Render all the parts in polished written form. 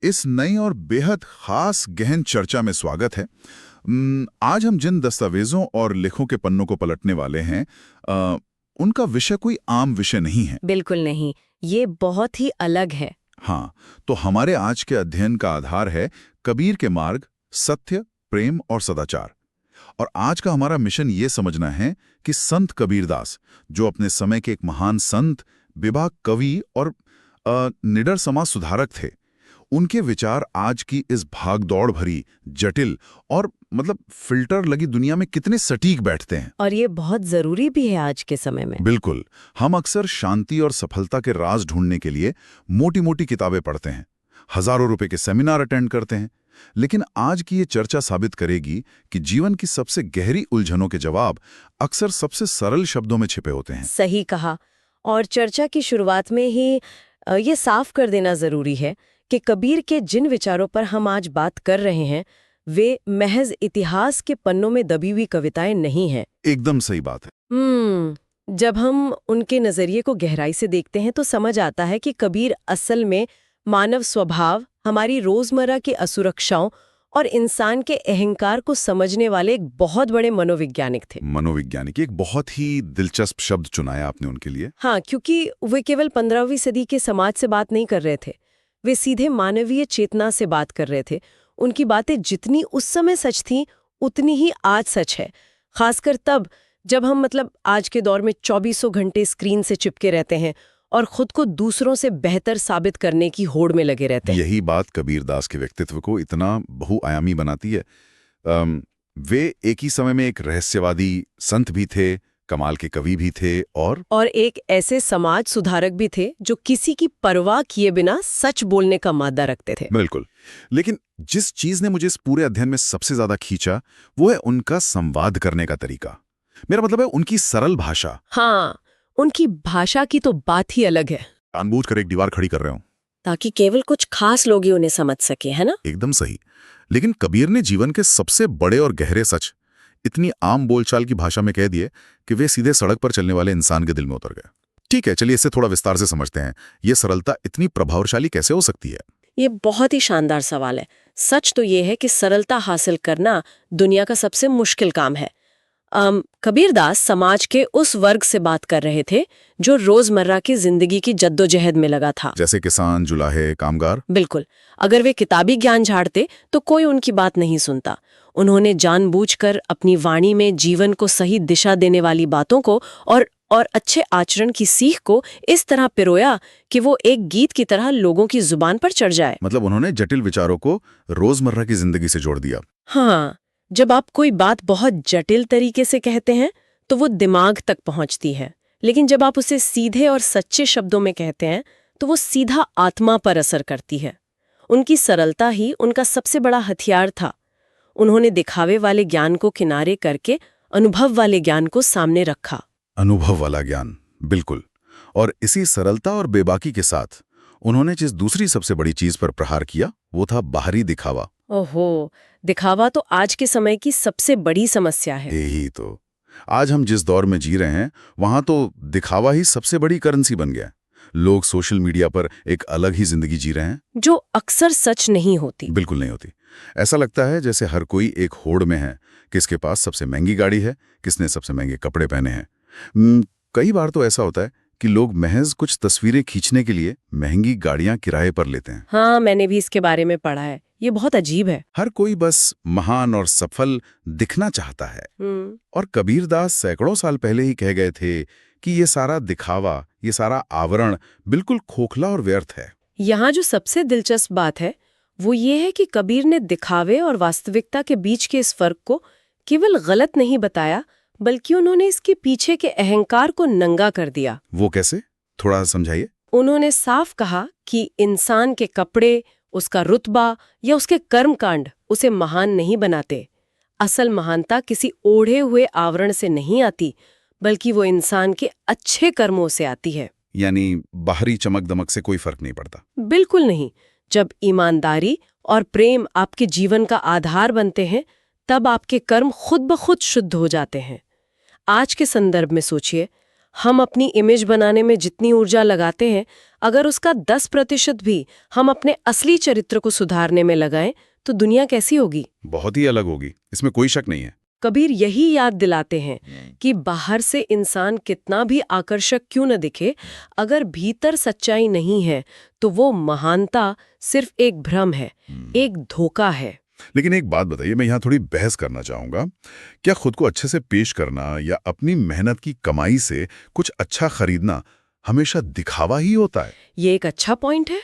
इस नई और बेहद खास गहन चर्चा में स्वागत है। आज हम जिन दस्तावेजों और लेखों के पन्नों को पलटने वाले हैं उनका विषय कोई आम विषय नहीं है। बिल्कुल नहीं, ये बहुत ही अलग है। हाँ, तो हमारे आज के अध्ययन का आधार है कबीर के मार्ग, सत्य, प्रेम और सदाचार। और आज का हमारा मिशन ये समझना है कि संत कबीरदास, जो अपने समय के एक महान संत, बेबाक कवि और निडर समाज सुधारक थे, उनके विचार आज की इस भागदौड़ भरी, जटिल और फिल्टर लगी दुनिया में कितने सटीक बैठते हैं। और ये बहुत जरूरी भी है आज के समय में। बिल्कुल। हम अक्सर शांति और सफलता के राज ढूंढने के लिए मोटी मोटी किताबें पढ़ते हैं, हजारों रुपए के सेमिनार अटेंड करते हैं, लेकिन आज की ये चर्चा साबित करेगी कि जीवन की सबसे गहरी उलझनों के जवाब अक्सर सबसे सरल शब्दों में छिपे होते हैं। सही कहा। और चर्चा की शुरुआत में ही ये साफ कर देना जरूरी है कि कबीर के जिन विचारों पर हम आज बात कर रहे हैं वे महज इतिहास के पन्नों में दबी हुई कविताएं नहीं हैं। एकदम सही बात है। जब हम उनके नजरिए को गहराई से देखते हैं तो समझ आता है कि कबीर असल में मानव स्वभाव, हमारी रोजमर्रा की असुरक्षाओं और इंसान के अहंकार को समझने वाले एक बहुत बड़े मनोवैज्ञानिक थे। मनोवैज्ञानिक, एक बहुत ही दिलचस्प शब्द चुनाया आपने उनके लिए। हाँ, क्योंकि वे केवल 15वीं सदी के समाज से बात नहीं कर रहे थे, वे सीधे मानवीय चेतना से बात कर रहे थे। उनकी बातें जितनी उस समय सच थीं, उतनी ही आज सच है। खासकर तब जब हम आज के दौर में 2400 घंटे स्क्रीन से चिपके रहते हैं और खुद को दूसरों से बेहतर साबित करने की होड़ में लगे रहते हैं। यही बात कबीरदास के व्यक्तित्व को इतना बहुआयामी बनाती है। वे एक ही समय में एक रहस्यवादी संत भी थे, कमाल के कवि भी थे और एक ऐसे समाज सुधारक भी थे जो किसी की परवाह किए बिना सच बोलने का मादा रखते थे। बिल्कुल। लेकिन जिस चीज ने मुझे इस पूरे अध्ययन में सबसे ज्यादा खींचा वो है उनका संवाद करने का तरीका। मेरा मतलब है उनकी सरल भाषा। हाँ, उनकी भाषा की तो बात ही अलग है। जानबूझकर एक दीवार खड़ी कर रहे हो ताकि केवल कुछ खास लोग ही उन्हें समझ सके, है ना? एकदम सही। लेकिन कबीर ने जीवन के सबसे बड़े और गहरे सच इतनी आम बोलचाल की भाषा में कह दिए कि वे सीधे सड़क पर चलने वाले इंसान के दिल में उतर गए। ठीक है, चलिए इससे थोड़ा विस्तार से समझते हैं। ये सरलता इतनी प्रभावशाली कैसे हो सकती है? ये बहुत ही शानदार सवाल है। सच तो ये है कि सरलता हासिल करना दुनिया का सबसे मुश्किल काम है। कबीरदास समाज के उस वर्ग से बात कर रहे थे जो रोजमर्रा की जिंदगी की जद्दोजहद में लगा था, जैसे किसान, जुलाहे, कामगार। बिल्कुल। अगर वे किताबी ज्ञान झाड़ते तो कोई उनकी बात नहीं सुनता। उन्होंने जानबूझकर अपनी वाणी में जीवन को सही दिशा देने वाली बातों को और अच्छे आचरण की सीख को इस तरह पिरोया कि वो एक गीत की तरह लोगों की जुबान पर चढ़ जाए। उन्होंने जटिल विचारों को रोजमर्रा की जिंदगी से जोड़ दिया। हाँ, जब आप कोई बात बहुत जटिल तरीके से कहते हैं तो वो दिमाग तक पहुंचती है, लेकिन जब आप उसे सीधे और सच्चे शब्दों में कहते हैं तो वो सीधा आत्मा पर असर करती है। उनकी सरलता ही उनका सबसे बड़ा हथियार था। उन्होंने दिखावे वाले ज्ञान को किनारे करके अनुभव वाले ज्ञान को सामने रखा। अनुभव वाला ज्ञान, बिल्कुल। और इसी सरलता और बेबाकी के साथ उन्होंने जिस दूसरी सबसे बड़ी चीज पर प्रहार किया वो था बाहरी दिखावा। ओहो, दिखावा तो आज के समय की सबसे बड़ी समस्या है। यही तो। आज हम जिस दौर में जी रहे हैं वहां तो दिखावा ही सबसे बड़ी करेंसी बन गया। लोग सोशल मीडिया पर एक अलग ही जिंदगी जी रहे हैं जो अक्सर सच नहीं होती। बिल्कुल नहीं होती। ऐसा लगता है जैसे हर कोई एक होड़ में है, किसके पास सबसे महंगी गाड़ी है, किसने सबसे महंगे कपड़े पहने हैं। कई बार तो ऐसा होता है कि लोग महज कुछ तस्वीरें खींचने के लिए महंगी गाड़ियां किराए पर लेते हैं। हाँ, मैंने भी इसके बारे में पढ़ा है। ये बहुत अजीब है। हर कोई बस महान और सफल दिखना चाहता है। और कबीरदास सैकड़ों साल पहले ही कह गए थे कि ये सारा दिखावा, ये सारा आवरण बिल्कुल खोखला और व्यर्थ है। यहाँ जो सबसे दिलचस्प बात है वो ये है कि कबीर ने दिखावे और वास्तविकता के बीच के इस फर्क को केवल गलत नहीं बताया, बल्कि उन्होंने इसके पीछे के अहंकार को नंगा कर दिया। वो कैसे? थोड़ा समझाइए। उन्होंने साफ कहा कि इंसान के कपड़े, उसका रुतबा या उसके कर्मकांड उसे महान नहीं बनाते। असल महानता किसी ओढ़े हुए आवरण से नहीं आती, बल्कि वो इंसान के अच्छे कर्मों से आती है। यानी बाहरी चमक दमक से कोई फर्क नहीं पड़ता? बिल्कुल नहीं। जब ईमानदारी और प्रेम आपके जीवन का आधार बनते हैं, तब आपके कर्म खुद ब खुद शुद्ध हो जाते हैं। आज के संदर्भ में सोचिए, हम अपनी इमेज बनाने में जितनी ऊर्जा लगाते हैं, अगर उसका 10% भी हम अपने असली चरित्र को सुधारने में लगाएं, तो दुनिया कैसी होगी? बहुत ही अलग होगी, इसमें कोई शक नहीं है। कबीर यही याद दिलाते हैं कि बाहर से इंसान कितना भी आकर्षक क्यों न दिखे, अगर भीतर सच्चाई नहीं है तो वो महानता सिर्फ एक भ्रम है, एक धोखा है। लेकिन एक बात बताइए, मैं यहाँ थोड़ी बहस करना चाहूंगा। क्या खुद को अच्छे से पेश करना या अपनी मेहनत की कमाई से कुछ अच्छा खरीदना हमेशा दिखावा ही होता है? ये एक अच्छा पॉइंट है।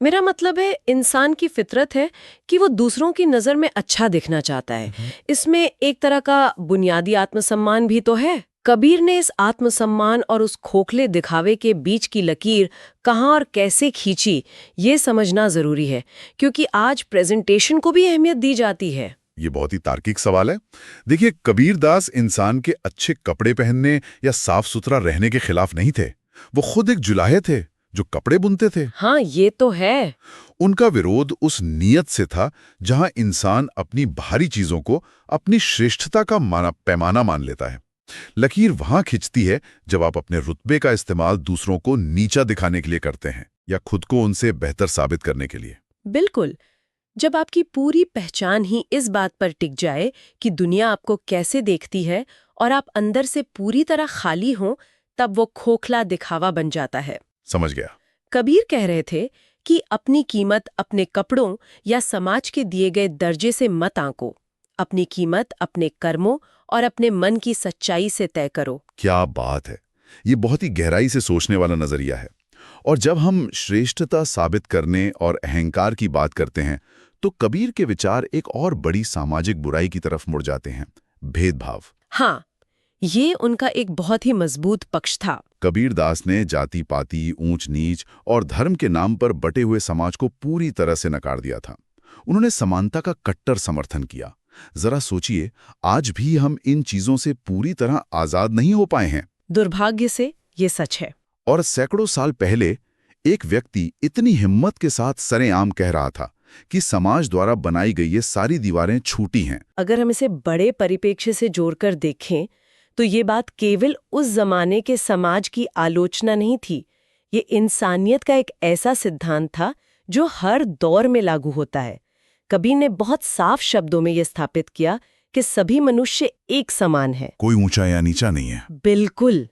मेरा मतलब है, इंसान की फितरत है कि वो दूसरों की नज़र में अच्छा दिखना चाहता है। इसमें एक तरह का बुनियादी आत्मसम्मान भी तो है। कबीर ने इस आत्मसम्मान और उस खोखले दिखावे के बीच की लकीर कहाँ और कैसे खींची, ये समझना जरूरी है, क्योंकि आज प्रेजेंटेशन को भी अहमियत दी जाती है। ये बहुत ही तार्किक सवाल है। देखिए, कबीरदास इंसान के अच्छे कपड़े पहनने या साफ सुथरा रहने के खिलाफ नहीं थे। वो खुद एक जुलाहे थे जो कपड़े बुनते थे। हाँ, ये तो है। उनका विरोध उस नियत से था जहां इंसान अपनी बाहरी चीजों को अपनी श्रेष्ठता का पैमाना मान लेता है। लकीर वहां खिंचती है जब आप अपने रुतबे का इस्तेमाल दूसरों को नीचा दिखाने के लिए करते हैं या खुद को उनसे बेहतर साबित करने के लिए। बिल्कुल। जब आपकी पूरी पहचान ही इस बात पर टिक जाए कि दुनिया आपको कैसे देखती है और आप अंदर से पूरी तरह खाली हों, तब वो खोखला दिखावा बन जाता है। समझ गया। कबीर कह रहे थे कि अपनी कीमत अपने कपड़ों या समाज के दिए गए दर्जे से मत आंको। अपनी कीमत अपने कर्मों और अपने मन की सच्चाई से तय करो। क्या बात है! ये बहुत ही गहराई से सोचने वाला नजरिया है। और जब हम श्रेष्ठता साबित करने और अहंकार की बात करते हैं, तो कबीर के विचार एक और बड़ी सामाजिक बुराई की तरफ मुड़ जाते हैं, भेदभाव। हाँ, ये उनका एक बहुत ही मजबूत पक्ष था। कबीरदास ने जाति पाति, ऊंच नीच और धर्म के नाम पर बटे हुए समाज को पूरी तरह से नकार दिया था। उन्होंने समानता का कट्टर समर्थन किया। जरा सोचिए, आज भी हम इन चीजों से पूरी तरह आजाद नहीं हो पाए हैं। दुर्भाग्य से ये सच है। और सैकड़ों साल पहले एक व्यक्ति इतनी हिम्मत के साथ सरेआम कह रहा था कि समाज द्वारा बनाई गई ये सारी दीवारें छूटी हैं। अगर हम इसे बड़े परिप्रेक्ष्य से जोड़कर देखें, तो ये बात केवल उस जमाने के समाज की आलोचना नहीं थी। ये इंसानियत का एक ऐसा सिद्धांत था जो हर दौर में लागू होता है। कबीर ने बहुत साफ शब्दों में यह स्थापित किया कि सभी मनुष्य एक समान है, कोई ऊंचा या नीचा नहीं है। बिल्कुल।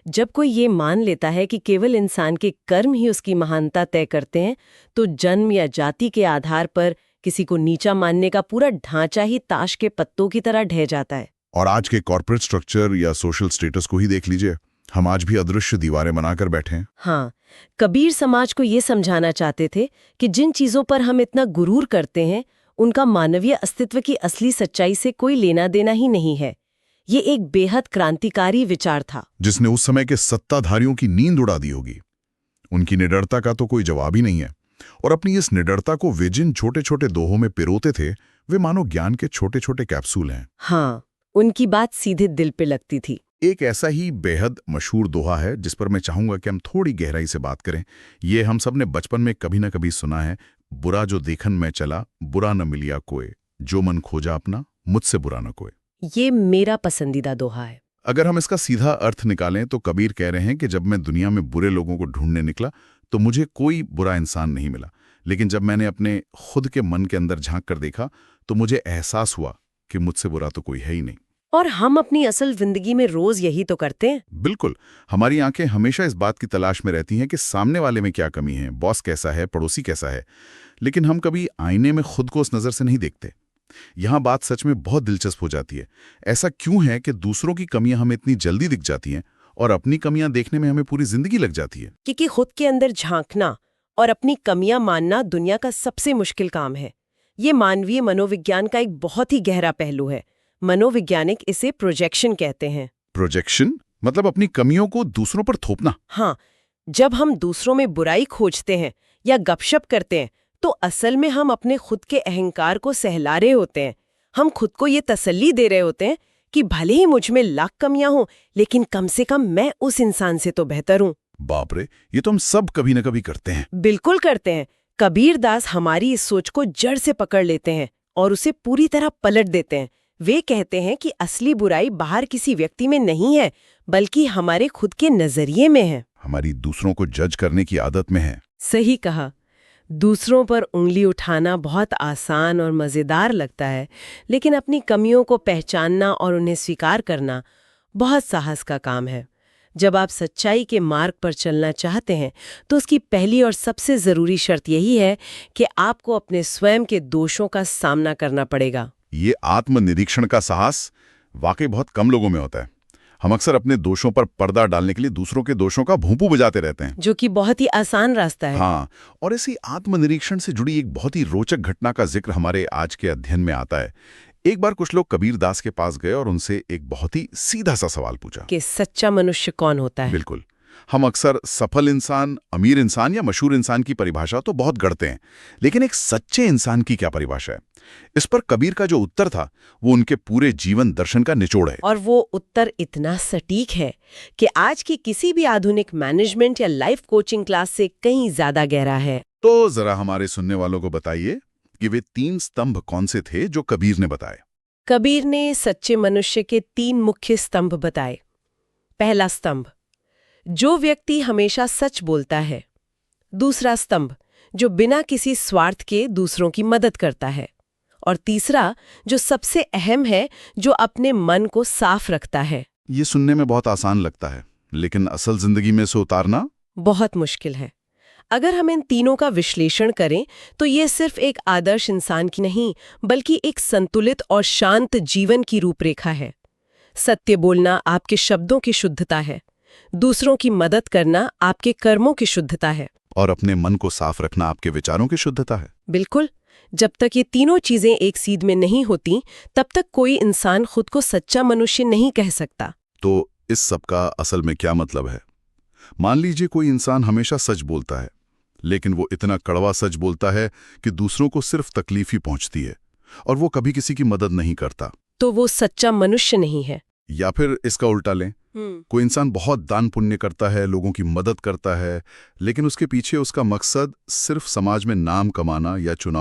जब कोई ये मान लेता है कि केवल इंसान के कर्म ही उसकी महानता तय करते हैं, तो जन्म या जाति के आधार पर किसी को नीचा मानने का पूरा ढांचा ही ताश के पत्तों की तरह ढह जाता है। और आज के कॉर्पोरेट स्ट्रक्चर या सोशल स्टेटस को ही देख लीजिए, हम आज भी अदृश्य दीवारें बनाकर बैठे हैं। हाँ, कबीर समाज को ये समझाना चाहते थे कि जिन चीजों पर हम इतना गुरूर करते हैं, उनका मानवीय अस्तित्व की असली सच्चाई से कोई लेना देना ही नहीं है। ये एक बेहद क्रांतिकारी विचार था जिसने उस समय के सत्ताधारियों की नींद उड़ा दी होगी। उनकी निडरता का तो कोई जवाब ही नहीं है। और अपनी इस निडरता को वे जिन छोटे छोटे दोहों में पिरोते थे, वे मानो ज्ञान के छोटे छोटे कैप्सूल हैं। हाँ, उनकी बात सीधे दिल पे लगती थी। एक ऐसा ही बेहद मशहूर दोहा है जिस पर मैं चाहूंगा कि हम थोड़ी गहराई से बात करें। ये हम सब ने बचपन में कभी न कभी सुना है, बुरा जो देखन में चला, बुरा न मिलिया कोई, जो मन खोजा अपना, मुझसे बुरा न कोई। ये मेरा पसंदीदा दोहा है। अगर हम इसका सीधा अर्थ निकालें तो कबीर कह रहे हैं कि जब मैं दुनिया में बुरे लोगों को ढूंढने निकला तो मुझे कोई बुरा इंसान नहीं मिला, लेकिन जब मैंने अपने खुद के मन के अंदर झांक कर देखा तो मुझे एहसास हुआ कि मुझसे बुरा तो कोई है ही नहीं। और हम अपनी असल जिंदगी में रोज यही तो करते हैं। बिल्कुल। हमारी आंखें हमेशा इस बात की तलाश में रहती हैं कि सामने वाले में क्या कमी है, बॉस कैसा है, पड़ोसी कैसा है, लेकिन हम कभी आईने में खुद को उस नज़र से नहीं देखते। यहाँ बात सच में बहुत दिलचस्प हो जाती है। ऐसा क्यों है कि दूसरों की कमियां हमें इतनी जल्दी दिख जाती हैं और अपनी कमियां देखने में हमें पूरी जिंदगी लग जाती है? क्योंकि खुद के अंदर झांकना और अपनी कमियां मानना दुनिया का सबसे मुश्किल काम है। ये मानवीय मनोविज्ञान का एक बहुत ही गहरा पहलू है। मनोवैज्ञानिक इसे प्रोजेक्शन कहते हैं। प्रोजेक्शन मतलब अपनी कमियों को दूसरों पर थोपना? हाँ, जब हम दूसरों में बुराई खोजते हैं या गपशप करते हैं, तो असल में हम अपने खुद के अहंकार को सहला रहे होते हैं। हम खुद को ये तसल्ली दे रहे होते हैं कि भले ही मुझ में लाख कमियां हों, लेकिन कम से कम मैं उस इंसान से तो बेहतर हूं। बाप रे, ये तो हम सब कभी न कभी करते हैं। बिल्कुल करते हैं। कबीरदास हमारी इस सोच को जड़ से पकड़ लेते हैं और उसे पूरी तरह पलट देते हैं। वे कहते हैं कि असली बुराई बाहर किसी व्यक्ति में नहीं है, बल्कि हमारे खुद के नजरिए में है। हमारी दूसरों को जज करने की आदत में है। सही कहा। दूसरों पर उंगली उठाना बहुत आसान और मजेदार लगता है, लेकिन अपनी कमियों को पहचानना और उन्हें स्वीकार करना बहुत साहस का काम है। जब आप सच्चाई के मार्ग पर चलना चाहते हैं तो उसकी पहली और सबसे जरूरी शर्त यही है कि आपको अपने स्वयं के दोषों का सामना करना पड़ेगा। ये आत्मनिरीक्षण का साहस वाकई बहुत कम लोगों में होता है। हम अक्सर अपने दोषों पर पर्दा डालने के लिए दूसरों के दोषों का भूपू बजाते रहते हैं, जो कि बहुत ही आसान रास्ता है। हाँ, और इसी आत्मनिरीक्षण से जुड़ी एक बहुत ही रोचक घटना का जिक्र हमारे आज के अध्ययन में आता है। एक बार कुछ लोग कबीर दास के पास गए और उनसे एक बहुत ही सीधा सा सवाल पूछा कि सच्चा मनुष्य कौन होता है। बिल्कुल। हम अक्सर सफल इंसान, अमीर इंसान या मशहूर इंसान की परिभाषा तो बहुत गढ़ते हैं, लेकिन एक सच्चे इंसान की क्या परिभाषा है? इस पर कबीर का जो उत्तर था वो उनके पूरे जीवन दर्शन का निचोड़ है। और वो उत्तर इतना सटीक है कि आज की किसी भी आधुनिक मैनेजमेंट या लाइफ कोचिंग क्लास से कहीं ज्यादा गहरा है। तो जरा हमारे सुनने वालों को बताइए कि वे 3 स्तंभ कौन से थे जो कबीर ने बताए। कबीर ने सच्चे मनुष्य के 3 मुख्य स्तंभ बताए। पहला स्तंभ, जो व्यक्ति हमेशा सच बोलता है। दूसरा स्तंभ, जो बिना किसी स्वार्थ के दूसरों की मदद करता है। और तीसरा, जो सबसे अहम है, जो अपने मन को साफ रखता है। ये सुनने में बहुत आसान लगता है, लेकिन असल जिंदगी में इसे उतारना बहुत मुश्किल है। अगर हम इन तीनों का विश्लेषण करें तो ये सिर्फ एक आदर्श इंसान की नहीं, बल्कि एक संतुलित और शांत जीवन की रूपरेखा है। सत्य बोलना आपके शब्दों की शुद्धता है, दूसरों की मदद करना आपके कर्मों की शुद्धता है, और अपने मन को साफ रखना आपके विचारों की शुद्धता है। बिल्कुल। जब तक ये तीनों चीजें एक सीध में नहीं होती, तब तक कोई इंसान खुद को सच्चा मनुष्य नहीं कह सकता। तो इस सब का असल में क्या मतलब है? मान लीजिए कोई इंसान हमेशा सच बोलता है, लेकिन वो इतना कड़वा सच बोलता है कि दूसरों को सिर्फ तकलीफ ही पहुंचती है और वो कभी किसी की मदद नहीं करता। तो वो सच्चा मनुष्य नहीं है। या फिर इसका उल्टा लें, कोई इंसान बहुत दान पुण्य करता है, लोगों की मदद करता है, लेकिन उसके पीछे उसका मकसद सिर्फ समाज में नाम कमाना या चुनाव